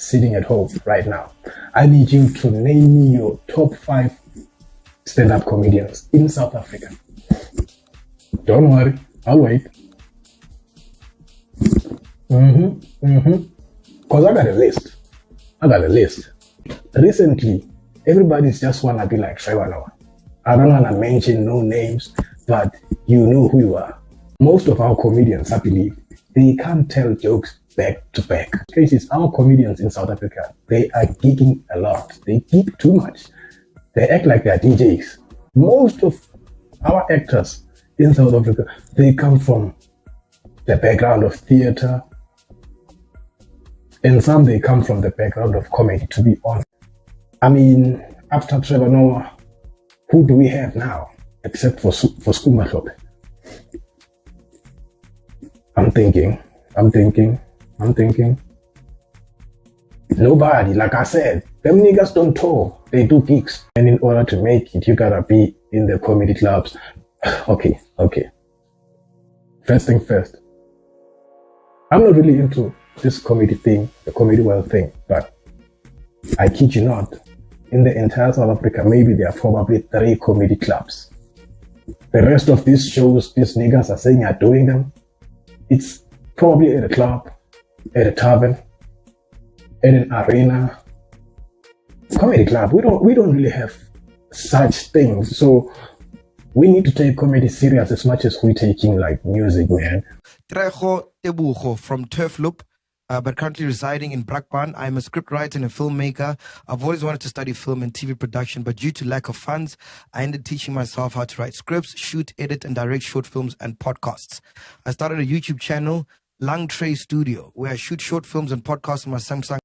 sitting at home right now, I need you to name me your top 5 stand-up comedians in South Africa. Don't worry, I'll wait. Because I got a list. Recently, everybody's just wanna be like Trevor Noah. I don't wanna mention no names, but you know who you are. Most of our comedians, I believe, they can't tell jokes back to back. Cases, our comedians in South Africa, they are geeking a lot. They geek too much. They act like they're DJs. Most of our actors in South Africa, they come from the background of theater, and some they come from the background of comedy, to be honest. I mean, after Trevor Noah, who do we have now? Except for Skhmba Hlophe. I'm thinking. Nobody, like I said, them niggas don't tour, they do gigs. And in order to make it, you gotta be in the comedy clubs. Okay. First thing first. I'm not really into this comedy thing, the comedy world thing, but I kid you not, in the entire South Africa, maybe there are probably 3 comedy clubs. The rest of these shows, these niggas are saying are doing them, it's probably at a club, at a tavern, at an arena. Comedy club, we don't really have such things, so we need to take comedy serious as much as we're taking like music, man. Trejo Tebogo from Mpho Popps, but currently residing in Brakpan. I'm a scriptwriter and a filmmaker. I've always wanted to study film and TV production, but due to lack of funds, I ended teaching myself how to write scripts, shoot, edit, and direct short films and podcasts. I started a YouTube channel, LungTrey Studio, where I shoot short films and podcasts on my Msimang.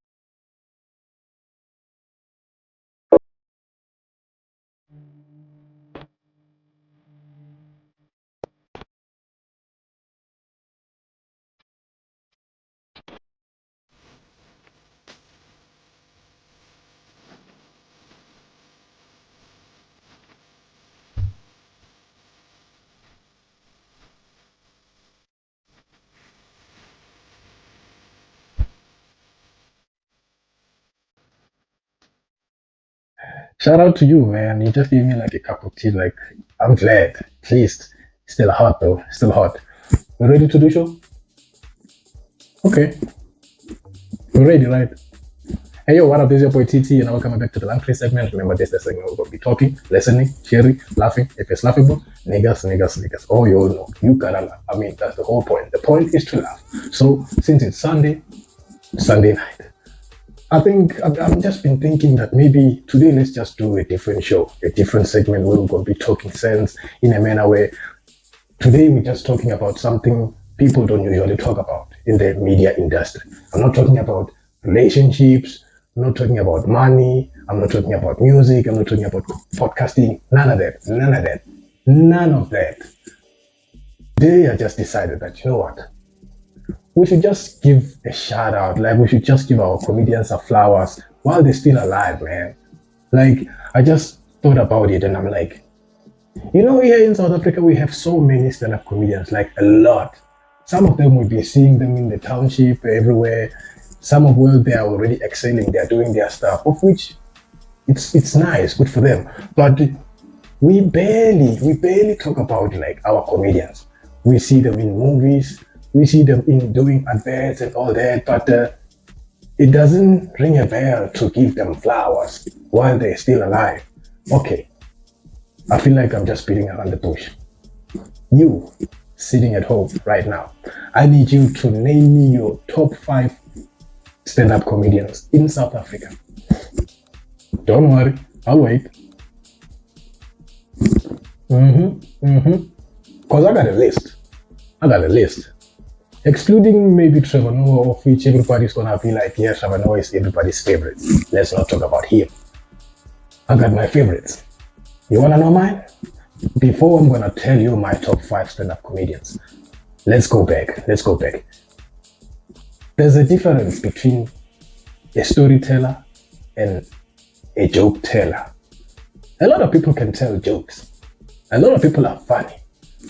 Shout out to you, man. You just gave me like a cup of tea. Like, I'm glad. At least. Still hot though. Still hot. We ready to do show? Okay. We're ready, right? Hey yo, what up? This is your boy TT and welcome back to the LungTrey segment. Remember, this is the segment we're going to be talking, listening, cheering, laughing. If it's laughable, niggas. Oh, you know, you gotta laugh. I mean, that's the whole point. The point is to laugh. So, since it's Sunday night, I think I've just been thinking that maybe today let's just do a different show, a different segment where we're going to be talking sense in a manner where today we're just talking about something people don't usually talk about in the media industry. I'm not talking about relationships, I'm not talking about money, I'm not talking about music, I'm not talking about podcasting, none of that. Today I just decided that, you know what? We should just give a shout out, like we should just give our comedians a flowers while they're still alive, man. Like, I just thought about it and I'm like, you know, here in South Africa, we have so many stand-up comedians, like a lot. Some of them we'll be seeing them in the township, everywhere. Some of them, they are already excelling, they're doing their stuff, of which it's nice, good for them. But we barely talk about like our comedians. We see them in movies, we see them in doing adverts and all that, but it doesn't ring a bell to give them flowers while they're still alive. Okay, I feel like I'm just beating around the bush. You, sitting at home right now, I need you to name me your top 5 stand-up comedians in South Africa. Don't worry, I'll wait. Because I got a list. Excluding maybe Trevor Noah, of which everybody's gonna be like, yeah, Trevor Noah is everybody's favorite. Let's not talk about him. I got my favorites. You wanna know mine? Before I'm gonna tell you my top 5 stand-up comedians, let's go back. There's a difference between a storyteller and a joke teller. A lot of people can tell jokes. A lot of people are funny,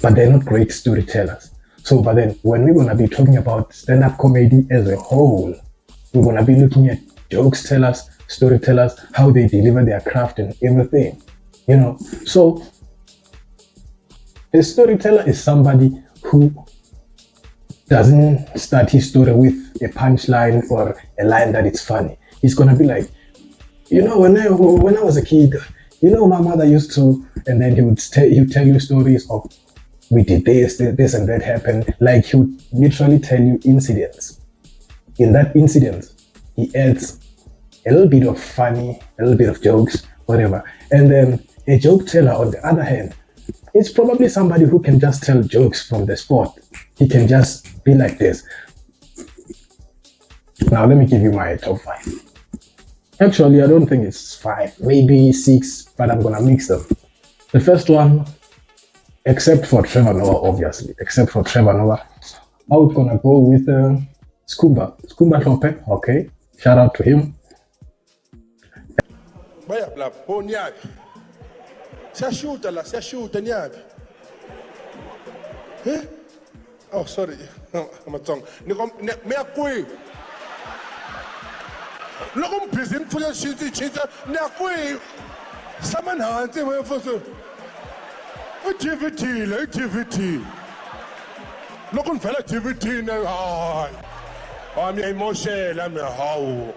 but they're not great storytellers. So, but then when we're going to be talking about stand-up comedy as a whole, we're going to be looking at jokes tellers, storytellers, how they deliver their craft and everything. So a storyteller is somebody who doesn't start his story with a punchline or a line that is funny. He's gonna be like, when I was a kid, my mother used to, and then he would tell you stories of we did this and that happened. Like he would literally tell you incidents. In that incident, he adds a little bit of funny, a little bit of jokes, whatever. And then a joke teller, on the other hand, is probably somebody who can just tell jokes from the spot. He can just be like this. Now let me give you my top 5. Actually, I don't think it's 5, maybe 6, but I'm gonna mix them. The first one, except for Trevor Noah, obviously, I was gonna go with Skhmba Hlophe. Okay, shout out to him. Oh, sorry. I'm a tongue. Look, I'm busy for your shit. Someone hands him for the activity. Look on fella activity now. I'm emotional. I'm a how.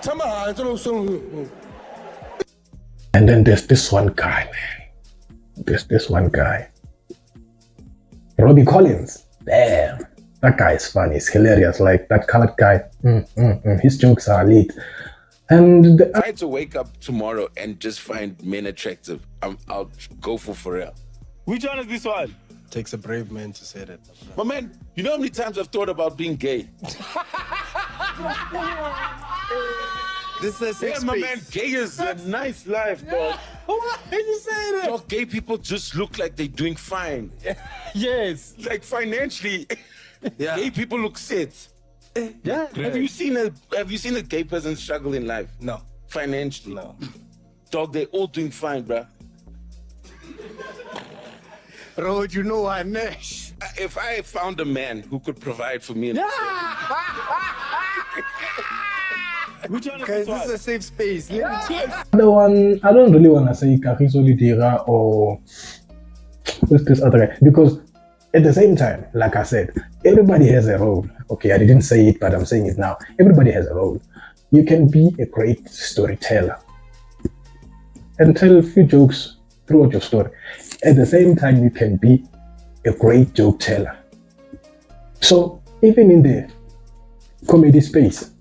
Some hands also. And then there's this one guy, man. There's this one guy. Robby Collins. Damn. That guy is funny. It's hilarious. Like that colored guy. His jokes are lit. And if I had to wake up tomorrow and just find men attractive, I'll go for Pharrell. Which one is this one? Takes a brave man to say that. But man, you know how many times I've thought about being gay? This is a safe space. My man, gay is a nice life, dog. Why did you say that? Dog, gay people just look like they're doing fine. Yes. Like financially, gay people look set. Yeah. Have you seen a gay person struggle in life? No. Financially? No. Dog, they're all doing fine, bruh. Bro, you know I Nash. If I found a man who could provide for me, Which one? Guys, this is a safe space. Let me check. the one, I don't really want to say Kagiso Lidira or what's this other guy, because at the same time, like I said, everybody has a role. Okay, I didn't say it, but I'm saying it now. Everybody has a role. You can be a great storyteller and tell a few jokes throughout your story. At the same time, you can be a great joke teller. So even in the comedy space,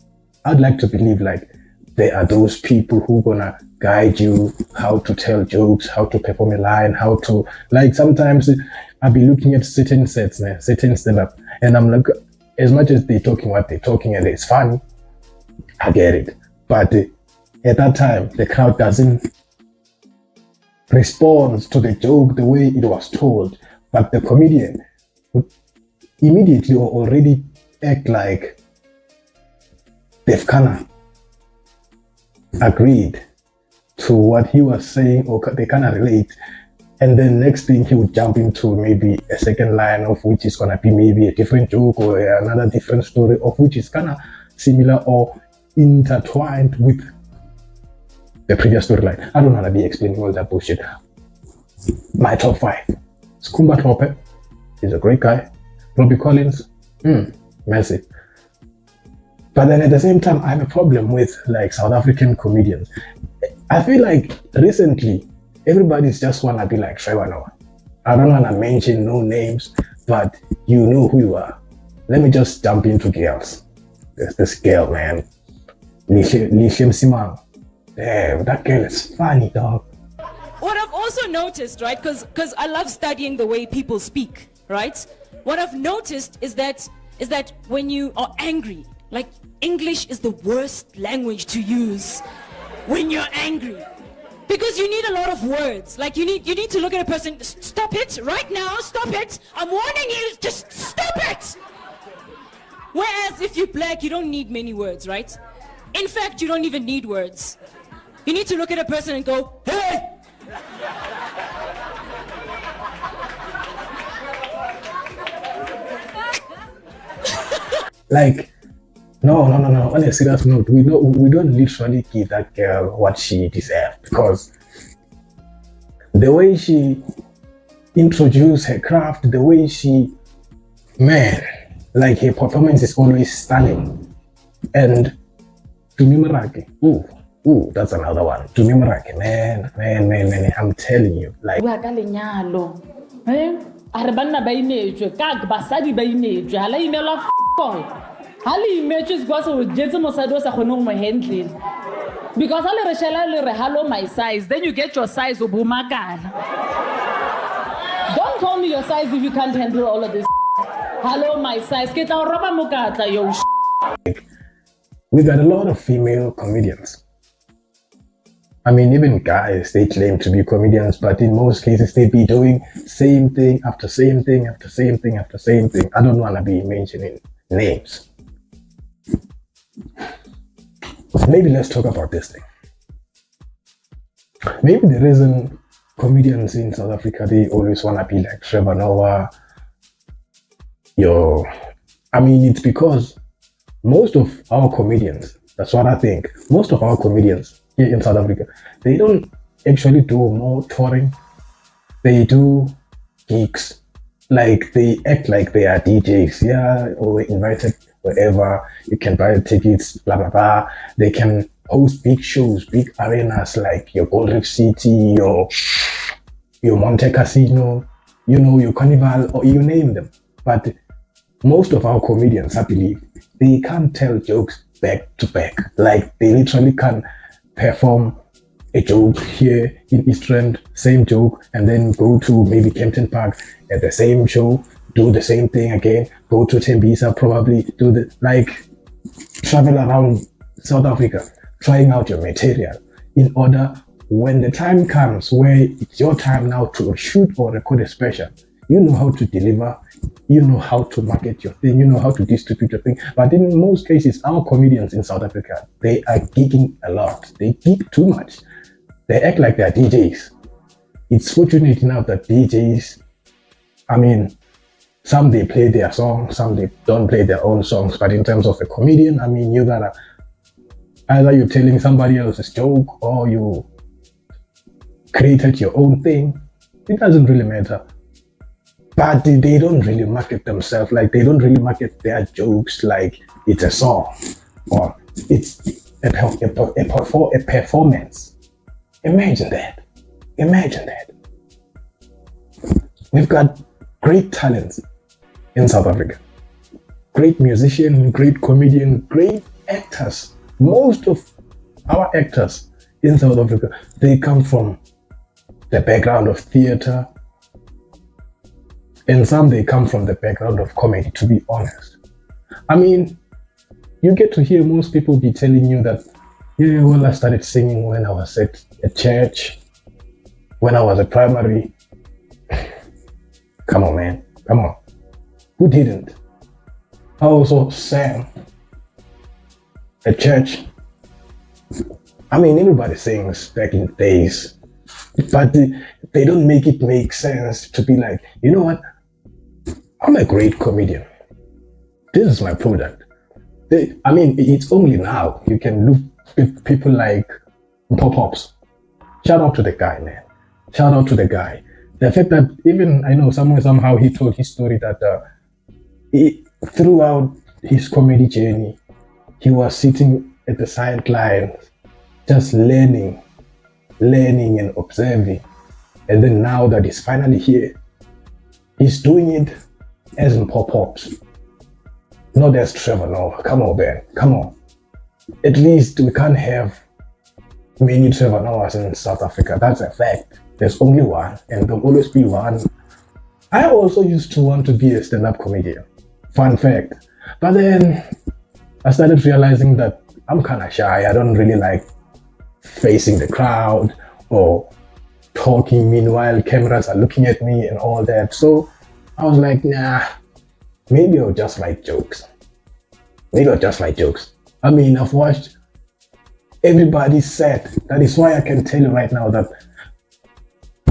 I'd like to believe like there are those people who gonna guide you how to tell jokes, how to perform a line, how to, like, sometimes I'll be looking at certain sets, certain stand-up, and I'm like, as much as they're talking what they're talking and it's funny, I get it. But at that time, the crowd doesn't respond to the joke the way it was told. But the comedian would immediately or already act like they've kind of agreed to what he was saying, or they kind of relate. And then next thing he would jump into maybe a second line of which is going to be maybe a different joke or another different story of which is kind of similar or intertwined with the previous storyline. I don't want to be explaining all that bullshit. My top 5. Skhmba Hlophe is a great guy. Robby Collins, massive. But then at the same time, I have a problem with like South African comedians. I feel like recently, everybody's just want to be like Trevor Noah. I don't want to mention no names, but you know who you are. Let me just jump into girls. There's this girl, man. Lihle Msimang. Damn, that girl is funny, dog. What I've also noticed, right, because I love studying the way people speak, right? What I've noticed is that when you are angry, like English is the worst language to use when you're angry. Because you need a lot of words. Like you need to look at a person, stop it right now, stop it. I'm warning you, just stop it. Whereas if you're black, you don't need many words, right? In fact, you don't even need words. You need to look at a person and go, hey! Like, No, no, no, no. On a serious note, we don't literally give that girl what she deserves because the way she introduced her craft, the way she, man, like her performance is always stunning. And Tumimaraki, ooh, that's another one. Tumimaraki, man, I'm telling you, like. Bua ka lenyalo. A re banna ba imetswe ka basadi ba imetswe ha la imelwa all. Ha le imetswe because o jetse mosadi o sa kgone go mo handle. Because ha le re shela le re hello my size, then you get your size o bomakana. Don't call me your size if you can't handle all of this. Hello my size, ke tla roba mokatla yo. We got a lot of female comedians. I mean, even guys, they claim to be comedians, but in most cases, they be doing same thing after same thing after same thing after same thing. I don't want to be mentioning names. Maybe let's talk about this thing. Maybe the reason comedians in South Africa, they always want to be like Trevor Noah. I mean, it's because most of our comedians, that's what I think, most of our comedians here in South Africa, they don't actually do more touring. They do gigs. Like they act like they are DJs. Yeah, or we're invited wherever. You can buy tickets, blah, blah, blah. They can host big shows, big arenas like your Gold Reef City, your Monte Casino, your Carnival, or you name them. But most of our comedians, I believe, they can't tell jokes back to back. Like they literally can perform a joke here in East Rand, same joke, and then go to maybe Kempton Park at the same show, do the same thing again, go to Tembisa, probably travel around South Africa, trying out your material in order when the time comes where it's your time now to shoot or record a special, you know how to deliver, you know how to market your thing, you know how to distribute your thing. But in most cases, our comedians in South Africa, they are gigging a lot. They gig too much. They act like they're DJs. It's fortunate enough that DJs, I mean, some they play their songs, some they don't play their own songs. But in terms of a comedian, I mean, you gotta, either you're telling somebody else's joke or you created your own thing. It doesn't really matter. But they don't really market themselves, like they don't really market their jokes like it's a song or it's a performance. Imagine that. We've got great talents in South Africa. Great musician, great comedian, great actors. Most of our actors in South Africa, they come from the background of theater, and some they come from the background of comedy, to be honest. I mean, you get to hear most people be telling you that, yeah, well, I started singing when I was at a church, when I was at primary. Come on, man. Come on. Who didn't? I also sang at church. I mean, everybody sings back in the days, but they don't make it make sense to be like, you know what? I'm a great comedian. This is my product. I mean, it's only now you can look at people like Mpho Popps. Shout out to the guy, man. Shout out to the guy. The fact that even, I know somehow he told his story that throughout his comedy journey, he was sitting at the sidelines, just learning and observing. And then now that he's finally here, he's doing it as Mpho Popps, not as Trevor Noah. Come on, Ben. Come on. At least we can't have many Trevor Noahs in South Africa. That's a fact. There's only one, and there'll always be one. I also used to want to be a stand-up comedian. Fun fact. But then I started realizing that I'm kind of shy. I don't really like facing the crowd or talking meanwhile cameras are looking at me and all that. So I was like, nah, maybe I'll just write jokes. I mean, I've watched everybody's set. That is why I can tell you right now that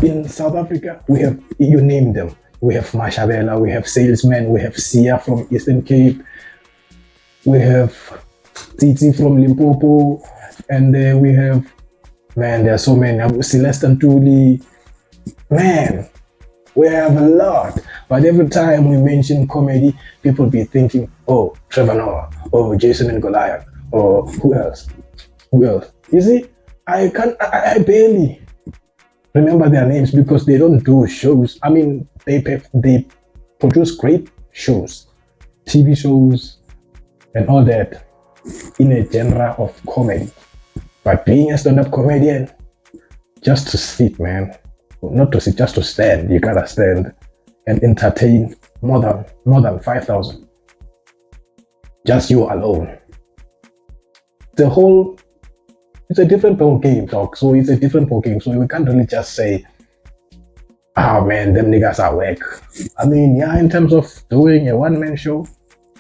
in South Africa, we have, you name them. We have Mashabela, we have Salesman, we have Sia from Eastern Cape. We have Titi from Limpopo, and we have, man, there are so many. Celeste Ntuli, man, we have a lot. But every time we mention comedy, people be thinking, oh, Trevor Noah, oh, Jason and Goliath, or who else? Who else? You see, I barely remember their names because they don't do shows. I mean, they produce great shows, TV shows, and all that in a genre of comedy. But being a stand-up comedian, just to sit, man, not to sit, just to stand. You gotta stand and entertain more than 5,000. Just you alone. It's a different ball game, dog. So it's a different ball game. So we can't really just say, oh man, them niggas are whack. I mean, yeah, in terms of doing a one-man show,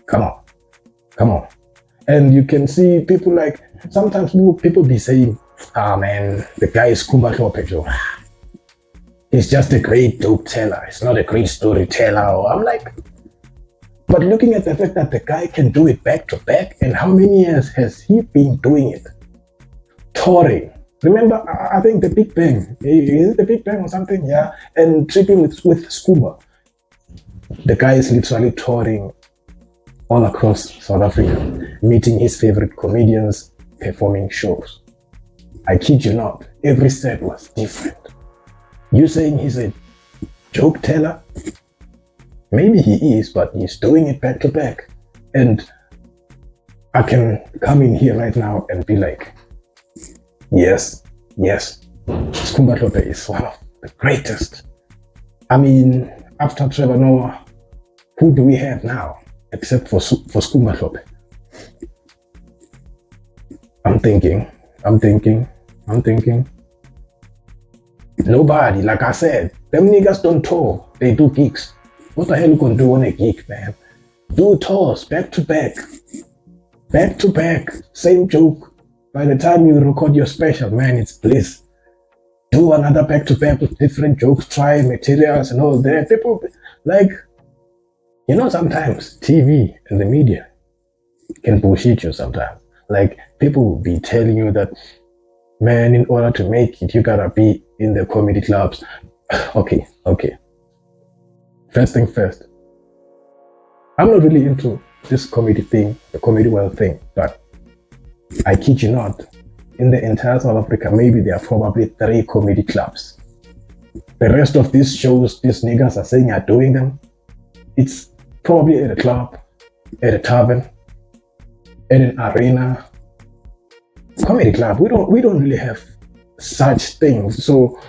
come on. And you can see people like, sometimes people be saying, ah man, the guy is Skhmba Hlophe. He's just a great joke teller. He's not a great storyteller. I'm like, but looking at the fact that the guy can do it back to back, and how many years has he been doing it? Touring. Remember, I think the Big Bang. Is it the Big Bang or something? Yeah. And tripping with Skhmba. The guy is literally touring all across South Africa, meeting his favorite comedians, performing shows. I kid you not, every set was different. You saying he's a joke teller? Maybe he is, but he's doing it back to back. And I can come in here right now and be like, yes, Skhmba Hlophe is one of the greatest. I mean, after Trevor Noah, who do we have now except for Skhmba Hlophe? I'm thinking. Nobody, like I said, them niggas don't tour, they do gigs. What the hell you gonna do on a gig, man? Do tours back to back, same joke. By the time you record your special, man, it's bliss. Do another back to back with different jokes, try materials and all that. People, like, you know, sometimes TV and the media can bullshit you sometimes. Like, people will be telling you that, man, in order to make it, you gotta be in the comedy clubs. Okay. First thing first. I'm not really into this comedy thing, the comedy world thing, but I kid you not, in the entire South Africa, maybe there are probably 3 comedy clubs. The rest of these shows these niggas are saying are doing them, it's probably at a club, at a tavern, at an arena. Comedy club, we don't really have such things. So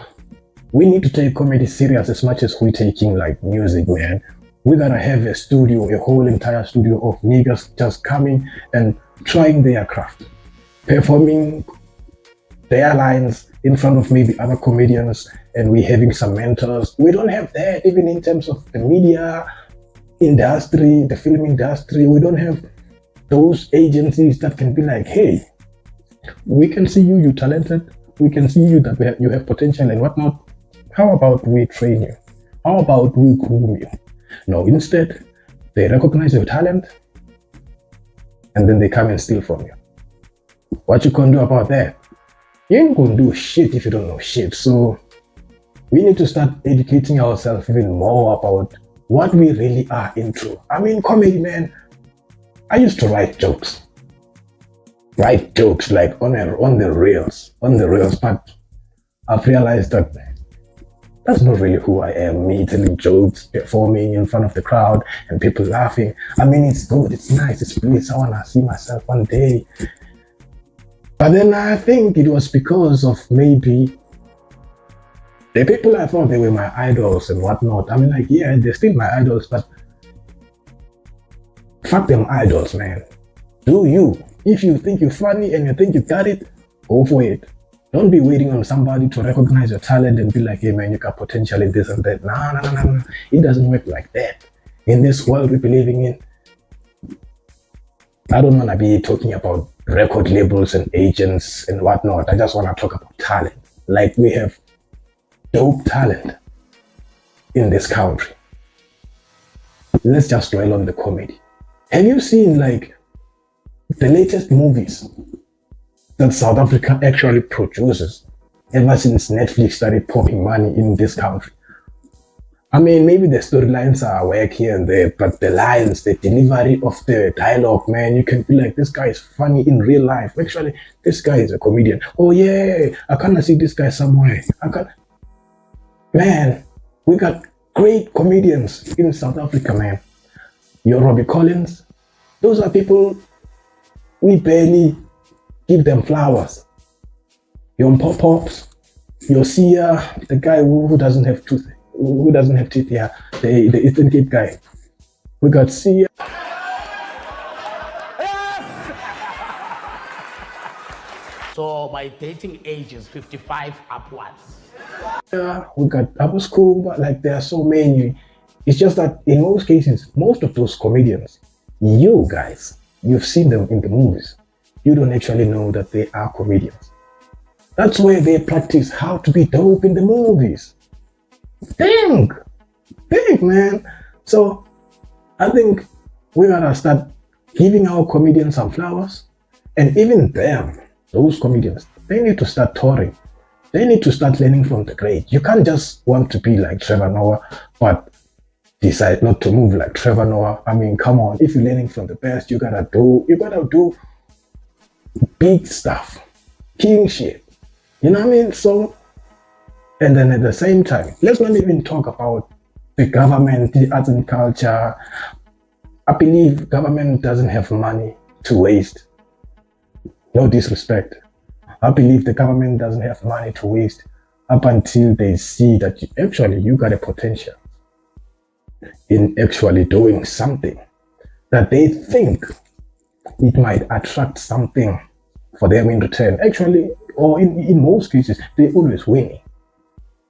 we need to take comedy serious as much as we're taking like music, man. We gotta have a studio, a whole entire studio of niggas just coming and trying their craft, performing their lines in front of maybe other comedians, and we having some mentors. We don't have that even in terms of the media industry, the film industry. We don't have those agencies that can be like, hey, we can see you're talented. We can see you that you have potential and whatnot. How about we train you? How about we groom you? No, instead, they recognize your talent and then they come and steal from you. What you can do about that? You ain't gonna do shit if you don't know shit. So we need to start educating ourselves even more about what we really are into. I mean, comedy, man. I used to write jokes like on the rails, but I've realized that that's not really who I am. Me telling jokes, performing in front of the crowd and people laughing. I mean, it's good, it's nice, it's bliss. I wanna see myself one day. But then I think it was because of maybe the people I thought they were my idols and whatnot. I mean, like, yeah, they're still my idols, but fuck them idols, man. Do you. If you think you're funny and you think you got it, go for it. Don't be waiting on somebody to recognize your talent and be like, hey man, you got potential in this and that. No. It doesn't work like that. In this world we're living in, I don't want to be talking about record labels and agents and whatnot. I just want to talk about talent. Like, we have dope talent in this country. Let's just dwell on the comedy. Have you seen, like, the latest movies that South Africa actually produces ever since Netflix started pumping money in this country. I mean, maybe the storylines are work here and there, but the lines, the delivery of the dialogue, man, you can be like, this guy is funny in real life. Actually, this guy is a comedian. Oh yeah, I can't see this guy somewhere. Man, we got great comedians in South Africa, man. Your Robby Collins, those are people we barely give them flowers. Your Mpho Popps, your Sia, the guy who doesn't have teeth, yeah, the Eastern Cape guy. We got Sia. So my dating age is 55 upwards. Yeah, we got Skhmba, like there are so many. It's just that in most cases, most of those comedians, you guys, you've seen them in the movies. You don't actually know that they are comedians. That's where they practice how to be dope in the movies. Think, man. So I think we gotta start giving our comedians some flowers, and even them, those comedians, they need to start touring. They need to start learning from the great. You can't just want to be like Trevor Noah, but decide not to move like Trevor Noah. I mean, come on. If you're learning from the best, you gotta do big stuff, king shit. You know what I mean? So, and then at the same time, let's not even talk about the government, the arts and culture. I believe government doesn't have money to waste. No disrespect. I believe the government doesn't have money to waste up until they see that you got a potential in actually doing something that they think it might attract something for them in return. Actually, or in most cases, they always win.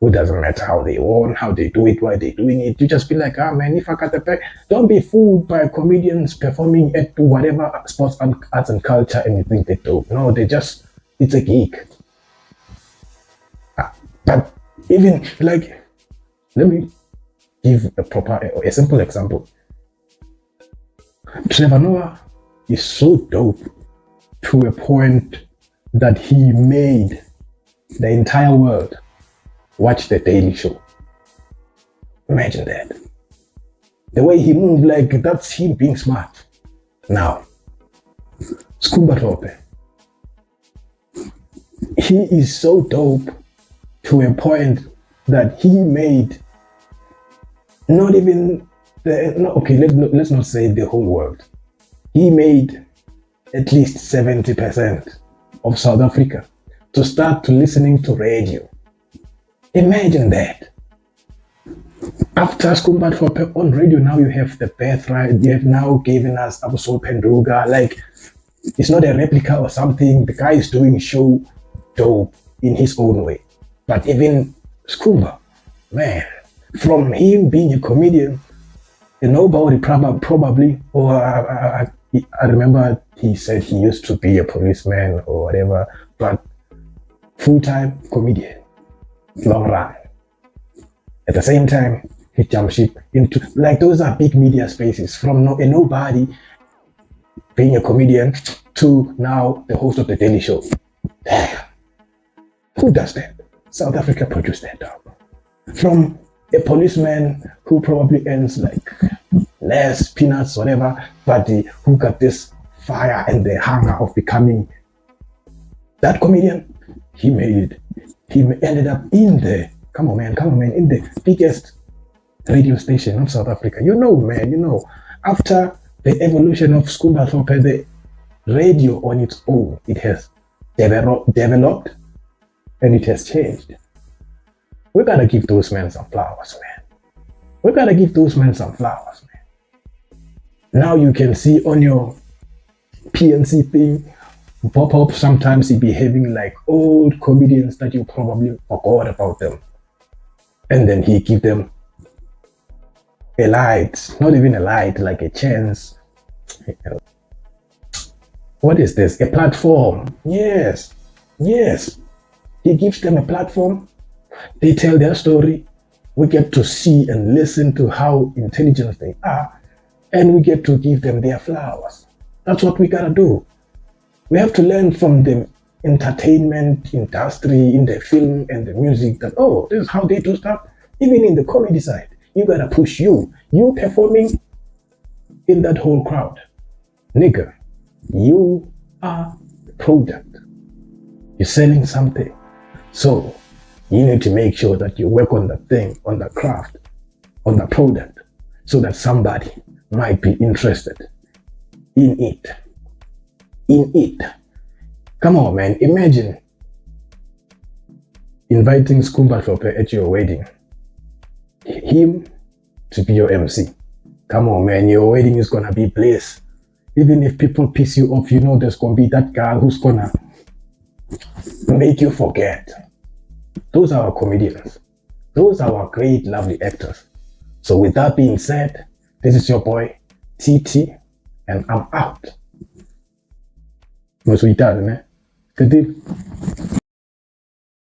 It doesn't matter how they won, how they do it, why they're doing it. You just be like, man, if I got the back, don't be fooled by comedians performing at whatever sports and arts and culture and you think they do. No, it's a gig. But even like, let me give a simple example. Trevor Noah is so dope to a point that he made the entire world watch The Daily Show. Imagine that. The way he moved, like that's him being smart. Now, Skhmba Hlophe, he is so dope to a point that he made not even let's not say the whole world. He made at least 70% of South Africa to start to listening to radio. Imagine that. After Skhmba Hlophe on radio, now you have the birthright. You have now given us Abuso Penduga. Like, it's not a replica or something. The guy is doing show dope in his own way. But even Skhmba, man, from him being a comedian, nobody probably, or I remember he said he used to be a policeman or whatever, but full-time comedian, long run. At the same time, he jumped ship into, like, those are big media spaces, from a nobody being a comedian to now the host of The Daily Show. Damn. Who does that? South Africa produced that dog. From a policeman who probably earns like less, peanuts, whatever, but who got this fire and the hunger of becoming that comedian, he made it. He ended up in the, come on man, in the biggest radio station of South Africa. After the evolution of Skhmba Hlophe, the radio on its own, it has developed and it has changed. We gotta give those men some flowers, man. Now you can see on your PNC thing, Mpho Popps, sometimes he be having like old comedians that you probably forgot about them. And then he give them a light, not even a light, like a chance. What is this? A platform. Yes. He gives them a platform. They tell their story. We get to see and listen to how intelligent they are. And we get to give them their flowers. That's what we gotta do. We have to learn from the entertainment industry, in the film and the music, that, oh, this is how they do stuff. Even in the comedy side, you gotta push you performing in that whole crowd. Nigga, you are the product. You're selling something. So you need to make sure that you work on the thing, on the craft, on the product, so that somebody might be interested in it. Come on, man. Imagine inviting Skhmba Hlophe at your wedding. Him to be your MC. Come on, man. Your wedding is gonna be bliss. Even if people piss you off, you know there's gonna be that guy who's gonna make you forget. Those are our comedians. Those are our great, lovely actors. So with that being said, this is your boy, TT, and I'm out. Mas we done, man. Good deal.